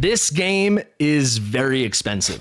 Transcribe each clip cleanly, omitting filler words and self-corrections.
This game is very expensive.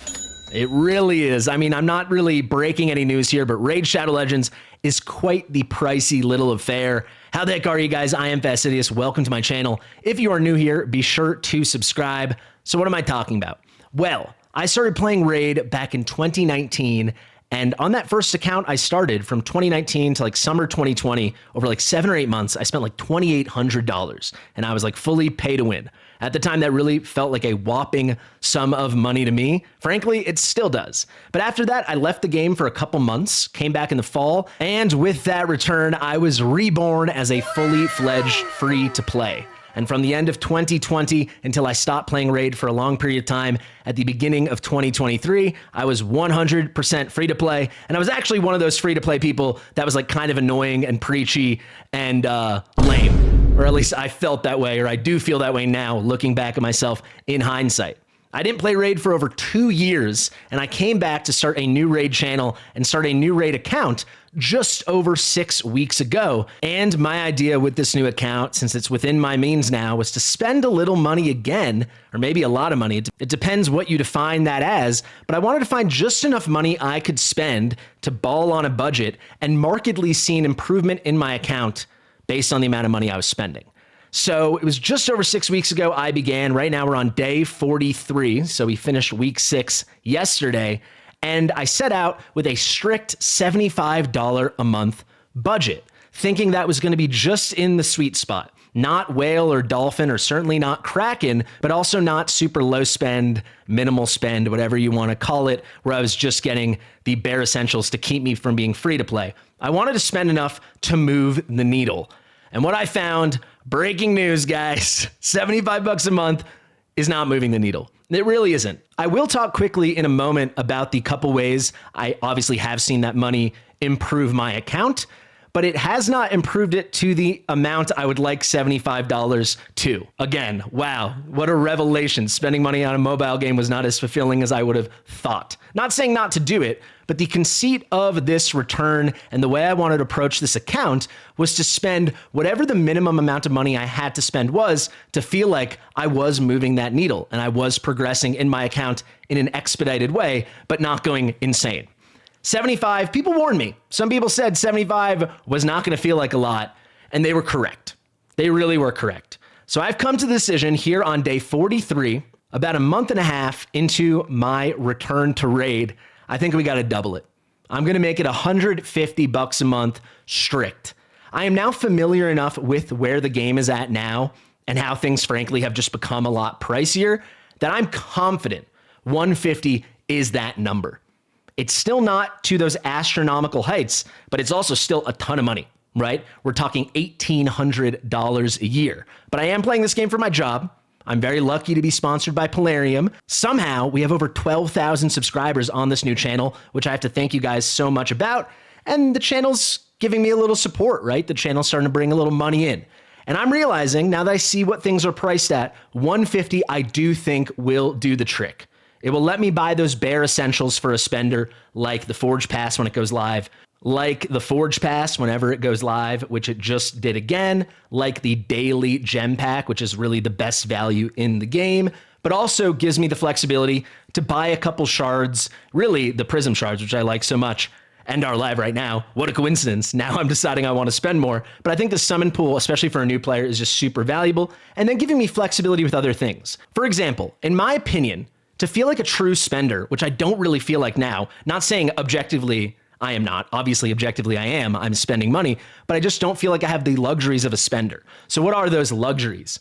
It really is. I mean, I'm not really breaking any news here, but Raid Shadow Legends is quite the pricey little affair. How the heck are you guys? I am Fastidious. Welcome to my channel. If you are new here, be sure to subscribe. So what am I talking about? Well, I started playing Raid back in 2019, and on that first account I started from 2019 to like summer 2020, over like 7 or 8 months, I spent like $2,800, and I was like fully pay to win. At the time, that really felt like a whopping sum of money to me. Frankly, it still does. But after that, I left the game for a couple months, came back in the fall, and with that return, I was reborn as a fully fledged free-to-play. And from the end of 2020 until I stopped playing Raid for a long period of time at the beginning of 2023, I was 100% free to play. And I was actually one of those free to play people that was like kind of annoying and preachy and lame. Or at least I felt that way, or I do feel that way now, looking back at myself in hindsight. I didn't play Raid for over 2 years, and I came back to start a new Raid channel and start a new Raid account just over 6 weeks ago. And my idea with this new account, since it's within my means now, was to spend a little money again, or maybe a lot of money. It depends what you define that as, but I wanted to find just enough money I could spend to ball on a budget and markedly see an improvement in my account based on the amount of money I was spending. So it was just over 6 weeks ago I began. Right now we're on day 43, so we finished week 6 yesterday, and I set out with a strict $75 a month budget, thinking that was going to be just in the sweet spot. Not whale or dolphin, or certainly not kraken, but also not super low spend, minimal spend, whatever you want to call it, where I was just getting the bare essentials to keep me from being free to play. I wanted to spend enough to move the needle. And what I found, breaking news, guys, 75 bucks a month is not moving the needle. It really isn't. I will talk quickly in a moment about the couple ways I obviously have seen that money improve my account, but it has not improved it to the amount I would like $75 to. Again, wow, what a revelation. Spending money on a mobile game was not as fulfilling as I would have thought. Not saying not to do it, but the conceit of this return and the way I wanted to approach this account was to spend whatever the minimum amount of money I had to spend was to feel like I was moving that needle and I was progressing in my account in an expedited way, but not going insane. 75, people warned me. Some people said 75 was not going to feel like a lot, and they were correct. They really were correct. So I've come to the decision here on day 43, about a month and a half into my return to Raid, I think we got to double it. I'm going to make it 150 bucks a month strict. I am now familiar enough with where the game is at now and how things frankly have just become a lot pricier that I'm confident 150 is that number. It's still not to those astronomical heights, but it's also still a ton of money, right? We're talking $1,800 a year. But I am playing this game for my job. I'm very lucky to be sponsored by Polarium. Somehow, we have over 12,000 subscribers on this new channel, which I have to thank you guys so much about. And the channel's giving me a little support, right? The channel's starting to bring a little money in. And I'm realizing, now that I see what things are priced at, 150 I do think will do the trick. It will let me buy those bare essentials for a spender, like the Forge Pass when it goes live, like the Forge Pass whenever it goes live, which it just did again, like the daily gem pack, which is really the best value in the game, but also gives me the flexibility to buy a couple shards, really the Prism shards, which I like so much, and are live right now. What a coincidence. Now I'm deciding I want to spend more, but I think the summon pool, especially for a new player, is just super valuable, and then giving me flexibility with other things. For example, in my opinion, to feel like a true spender, which I don't really feel like now, not saying objectively I am not, obviously objectively I am, I'm spending money, but I just don't feel like I have the luxuries of a spender. So what are those luxuries?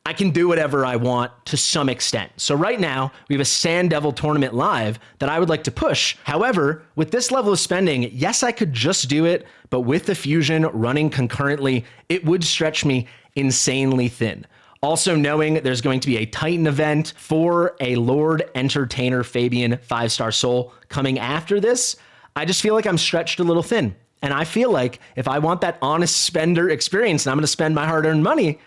I can do whatever I want to some extent. So right now we have a Sand Devil tournament live that I would like to push. However, with this level of spending, yes, I could just do it, but with the fusion running concurrently, it would stretch me insanely thin. Also knowing there's going to be a Titan event for a Lord Entertainer Fabian 5-star soul coming after this, I just feel like I'm stretched a little thin. And I feel like if I want that honest spender experience and I'm going to spend my hard-earned money,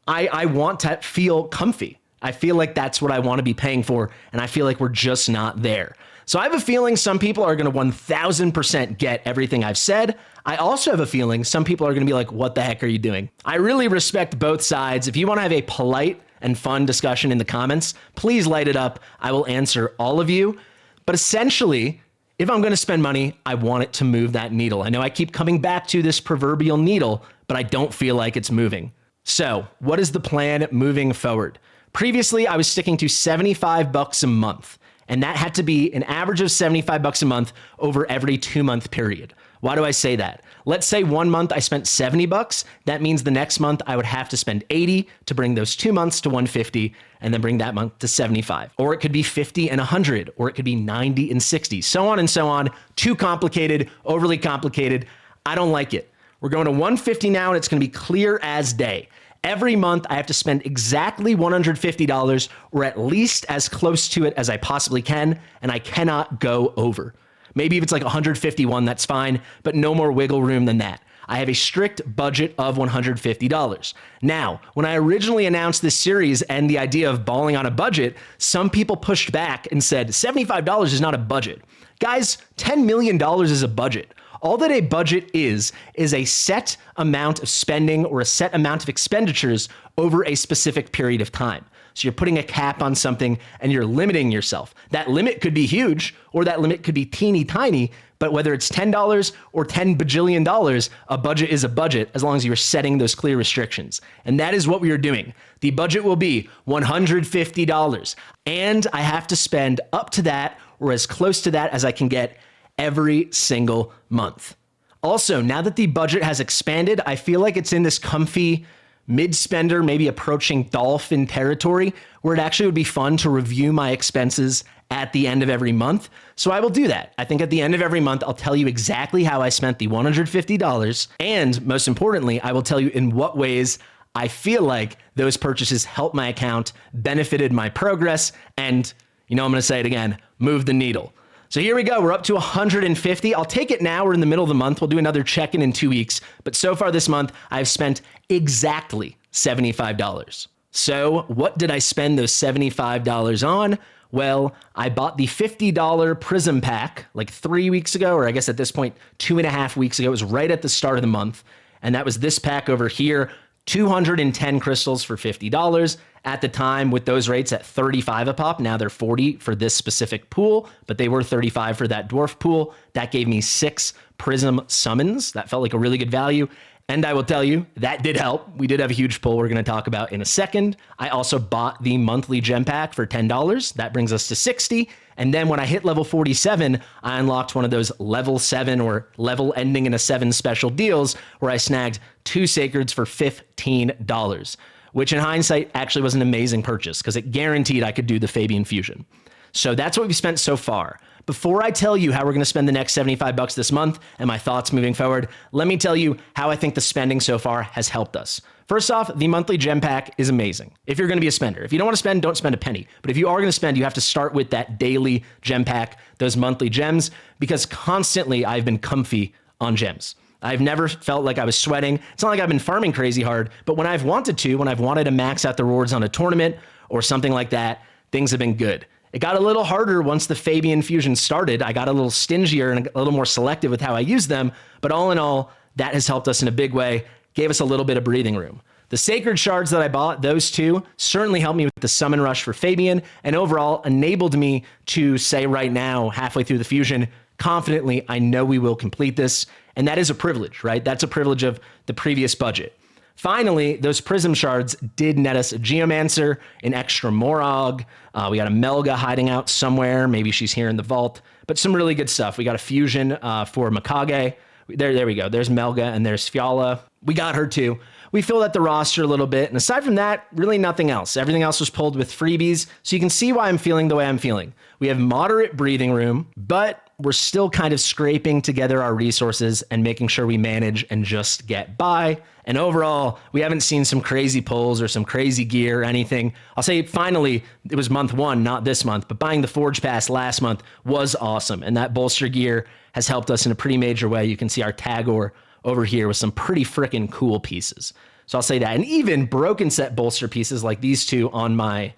I want to feel comfy. I feel like that's what I want to be paying for, and I feel like we're just not there. So I have a feeling some people are going to 1000% get everything I've said. I also have a feeling some people are going to be like, what the heck are you doing? I really respect both sides. If you want to have a polite and fun discussion in the comments, please light it up. I will answer all of you. But essentially, if I'm going to spend money, I want it to move that needle. I know I keep coming back to this proverbial needle, but I don't feel like it's moving. So what is the plan moving forward? Previously, I was sticking to $75 a month, and that had to be an average of $75 a month over every 2-month period. Why do I say that? Let's say 1 month I spent $70. That means the next month I would have to spend 80 to bring those 2 months to 150 and then bring that month to 75. Or it could be 50 and 100, or it could be 90 and 60, so on and so on. Too complicated, overly complicated. I don't like it. We're going to 150 now, and it's going to be clear as day. Every month I have to spend exactly $150, or at least as close to it as I possibly can, and I cannot go over. Maybe if it's like 151, that's fine, but no more wiggle room than that. I have a strict budget of $150. Now, when I originally announced this series and the idea of balling on a budget, some people pushed back and said, $75 is not a budget. Guys, $10 million is a budget. All that a budget is a set amount of spending or a set amount of expenditures over a specific period of time. So you're putting a cap on something and you're limiting yourself. That limit could be huge, or that limit could be teeny tiny, but whether it's $10 or $10 bajillion, a budget is a budget as long as you're setting those clear restrictions. And that is what we are doing. The budget will be $150, and I have to spend up to that or as close to that as I can get every single month. Also, now that the budget has expanded, I feel like it's in this comfy mid-spender, maybe approaching dolphin territory, where it actually would be fun to review my expenses at the end of every month. So I will do that. I think at the end of every month, I'll tell you exactly how I spent the $150. And most importantly, I will tell you in what ways I feel like those purchases helped my account, benefited my progress, and, I'm going to say it again, move the needle. So here we go. We're up to 150. I'll take it now. We're in the middle of the month. We'll do another check-in in 2 weeks. But so far this month, I've spent exactly $75. So what did I spend those $75 on? Well, I bought the $50 Prism pack like 3 weeks ago, or I guess at this point, 2.5 weeks ago. It was right at the start of the month. And that was this pack over here, 210 crystals for $50. At the time, with those rates at 35 a pop, now they're 40 for this specific pool, but they were 35 for that dwarf pool. That gave me 6 Prism summons. That felt like a really good value. And I will tell you, that did help. We did have a huge pull we're going to talk about in a second. I also bought the monthly gem pack for $10. That brings us to 60. And then when I hit level 47, I unlocked one of those level 7 or level ending in a 7 special deals where I snagged 2 sacreds for $15. Which in hindsight actually was an amazing purchase because it guaranteed I could do the Fabian Fusion. So that's what we've spent so far. Before I tell you how we're going to spend the next $75 this month and my thoughts moving forward, let me tell you how I think the spending so far has helped us. First off, the monthly gem pack is amazing. If you're going to be a spender, if you don't want to spend, don't spend a penny. But if you are going to spend, you have to start with that daily gem pack, those monthly gems, because constantly I've been comfy on gems. I've never felt like I was sweating. It's not like I've been farming crazy hard, but when I've wanted to max out the rewards on a tournament or something like that, things have been good. It got a little harder once the Fabian Fusion started. I got a little stingier and a little more selective with how I use them, but all in all, that has helped us in a big way, gave us a little bit of breathing room. The sacred shards that I bought, those two, certainly helped me with the summon rush for Fabian, and overall enabled me to say right now, halfway through the fusion, confidently, I know we will complete this. And that is a privilege, right? That's a privilege of the previous budget. Finally, those Prism shards did net us a Geomancer, an extra Morog. We got a Melga hiding out somewhere. Maybe she's here in the vault, but some really good stuff. We got a fusion for Mikage. There we go. There's Melga and there's Fiala. We got her too. We filled out the roster a little bit. And aside from that, really nothing else. Everything else was pulled with freebies. So you can see why I'm feeling the way I'm feeling. We have moderate breathing room, but we're still kind of scraping together our resources and making sure we manage and just get by. And overall, we haven't seen some crazy pulls or some crazy gear or anything. I'll say finally, it was month 1, not this month, but buying the Forge Pass last month was awesome. And that bolster gear has helped us in a pretty major way. You can see our Tagoar over here with some pretty freaking cool pieces. So I'll say that. And even broken set bolster pieces like these two on my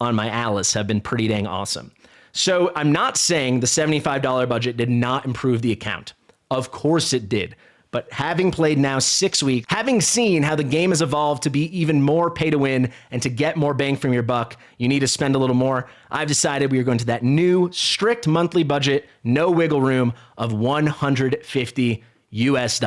Alice have been pretty dang awesome. So I'm not saying the $75 budget did not improve the account. Of course it did. But having played now 6 weeks, having seen how the game has evolved to be even more pay to win and to get more bang from your buck, you need to spend a little more. I've decided we are going to that new strict monthly budget, no wiggle room of $150 US.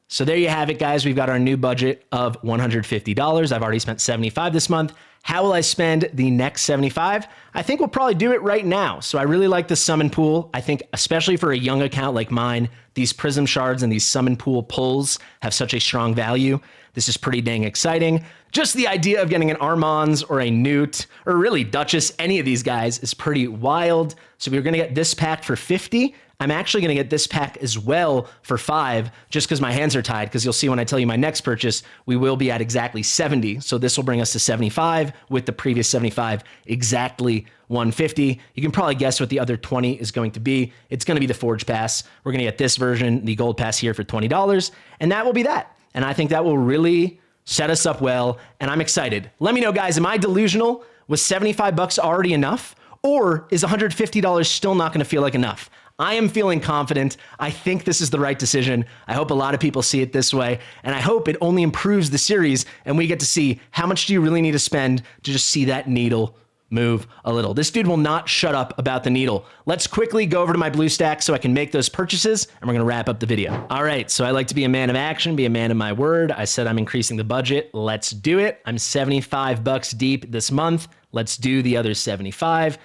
So there you have it, guys. We've got our new budget of $150. I've already spent 75 this month. How will I spend the next 75? I think we'll probably do it right now. So I really like the summon pool. I think especially for a young account like mine, these prism shards and these summon pool pulls have such a strong value. This is pretty dang exciting. Just the idea of getting an Armand's or a Newt or really Duchess, any of these guys is pretty wild. So we're going to get this pack for 50. I'm actually going to get this pack as well for 5 just because my hands are tied, because you'll see when I tell you my next purchase, we will be at exactly 70. So this will bring us to 75 with the previous 75, exactly 150. You can probably guess what the other 20 is going to be. It's going to be the Forge Pass. We're going to get this version, the Gold Pass here for $20, and that will be that. And I think that will really set us up well, and I'm excited. Let me know, guys, am I delusional? Was 75 bucks already enough? Or is $150 still not going to feel like enough? I am feeling confident. I think this is the right decision. I hope a lot of people see it this way, and I hope it only improves the series and we get to see how much do you really need to spend to just see that needle move a little. This dude will not shut up about the needle. Let's quickly go over to my blue stack so I can make those purchases, and we're going to wrap up the video. All right, so I like to be a man of action, be a man of my word. I said I'm increasing the budget. Let's do it. I'm 75 bucks deep this month. Let's do the other 75.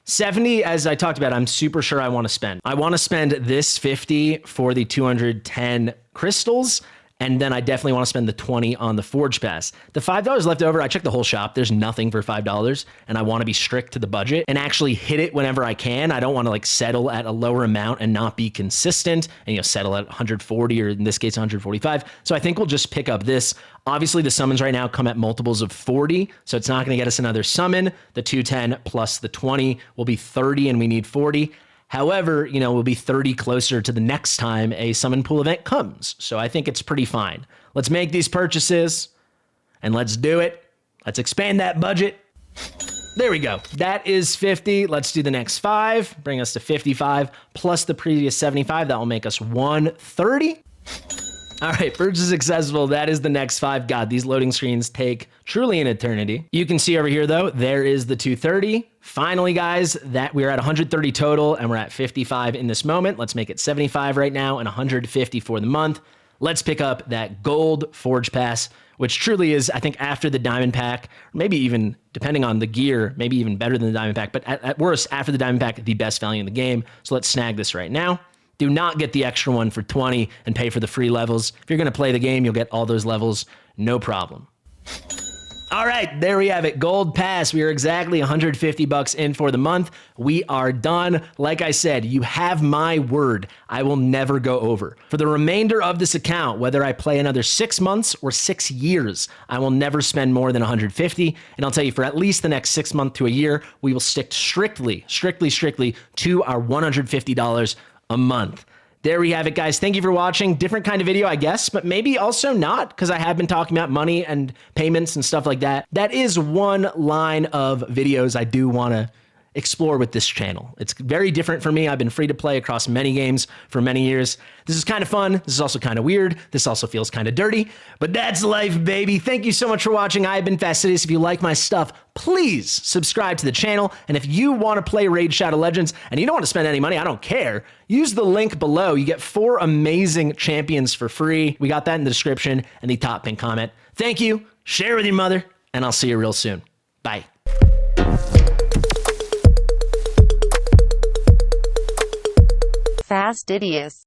70, as I talked about, I'm super sure I want to spend. I want to spend this 50 for the 210 crystals, and then I definitely want to spend the 20 on the Forge Pass. The $5 left over, I checked the whole shop. There's nothing for $5, and I want to be strict to the budget and actually hit it whenever I can. I don't want to like settle at a lower amount and not be consistent and settle at 140 or in this case 145. So I think we'll just pick up this. Obviously, the summons right now come at multiples of 40, so it's not going to get us another summon. The 210 plus the 20 will be 30, and we need 40. However, we'll be 30 closer to the next time a summon pool event comes. So I think it's pretty fine. Let's make these purchases, and let's do it. Let's expand that budget. There we go. That is 50. Let's do the next 5. Bring us to 55 plus the previous 75. That will make us 130. All right, purchase successful. That is the next 5. God, these loading screens take truly an eternity. You can see over here, though, there is the 230. Finally, guys, that we're at 130 total, and we're at 55 in this moment. Let's make it 75 right now and 150 for the month. Let's pick up that gold Forge Pass, which truly is, I think, after the Diamond Pack, maybe even, depending on the gear, maybe even better than the Diamond Pack, but at worst, after the Diamond Pack, the best value in the game. So let's snag this right now. Do not get the extra one for 20 and pay for the free levels. If you're going to play the game, you'll get all those levels, no problem. All right, there we have it. Gold Pass. We are exactly 150 bucks in for the month. We are done. Like I said, you have my word. I will never go over. For the remainder of this account, whether I play another 6 months or 6 years, I will never spend more than 150. And I'll tell you, for at least the next 6 months to a year, we will stick strictly to our $150 a month. There we have it, guys. Thank you for watching. Different kind of video, I guess, but maybe also not, because I have been talking about money and payments and stuff like that. That is one line of videos I do want to explore with this channel. It's very different for me. I've been free to play across many games for many years. This is kind of fun. This is also kind of weird. This also feels kind of dirty, but that's life, baby. Thank you so much for watching. I've been Fastidious. If you like my stuff, please subscribe to the channel. And if you want to play Raid Shadow Legends and you don't want to spend any money, I don't care. Use the link below. You get 4 amazing champions for free. We got that in the description and the top pin comment. Thank you. Share with your mother, and I'll see you real soon. Bye. Fastidious.